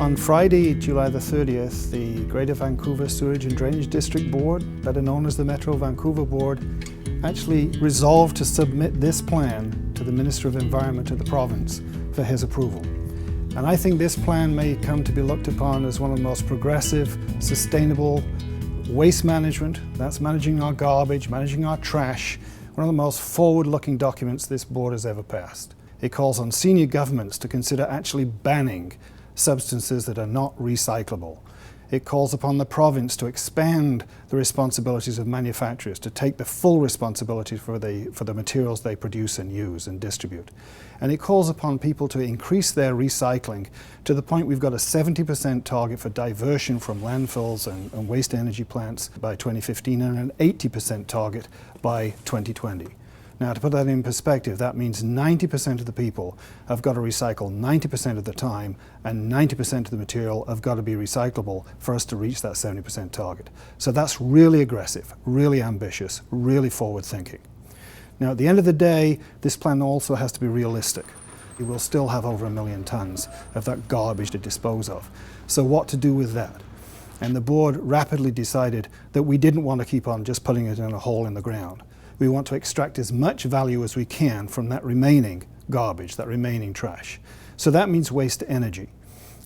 On Friday, July the 30th, the Greater Vancouver Sewerage and Drainage District Board, better known as the Metro Vancouver Board, actually resolved to submit this plan to the Minister of Environment of the province for his approval. And I think this plan may come to be looked upon as one of the most progressive, sustainable waste management, that's managing our garbage, managing our trash, one of the most forward-looking documents this board has ever passed. It calls on senior governments to consider actually banning substances that are not recyclable. It calls upon the province to expand the responsibilities of manufacturers, to take the full responsibility for the materials they produce and use and distribute. And it calls upon people to increase their recycling to the point we've got a 70% target for diversion from landfills and waste energy plants by 2015 and an 80% target by 2020. Now, to put that in perspective, that means 90% of the people have got to recycle 90% of the time, and 90% of the material have got to be recyclable for us to reach that 70% target. So that's really aggressive, really ambitious, really forward-thinking. Now, at the end of the day, this plan also has to be realistic. We will still have over 1 million tons of that garbage to dispose of. So what to do with that? And the board rapidly decided that we didn't want to keep on just putting it in a hole in the ground. We want to extract as much value as we can from that remaining garbage, that remaining trash. So that means waste energy.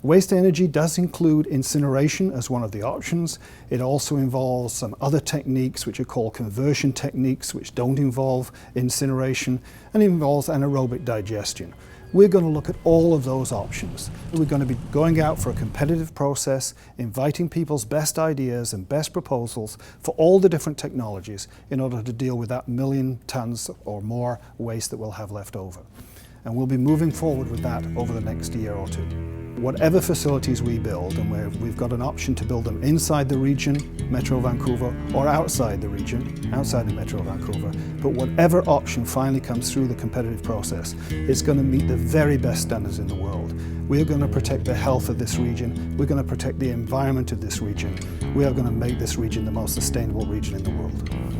Waste energy does include incineration as one of the options. It also involves some other techniques which are called conversion techniques, which don't involve incineration, and it involves anaerobic digestion. We're going to look at all of those options. We're going to be going out for a competitive process, inviting people's best ideas and best proposals for all the different technologies in order to deal with that 1 million tons or more waste that we'll have left over. And we'll be moving forward with that over the next year or two. Whatever facilities we build, and we've got an option to build them inside the region, Metro Vancouver, or outside the region, outside of Metro Vancouver, but whatever option finally comes through the competitive process is going to meet the very best standards in the world. We are going to protect the health of this region, we're going to protect the environment of this region, we are going to make this region the most sustainable region in the world.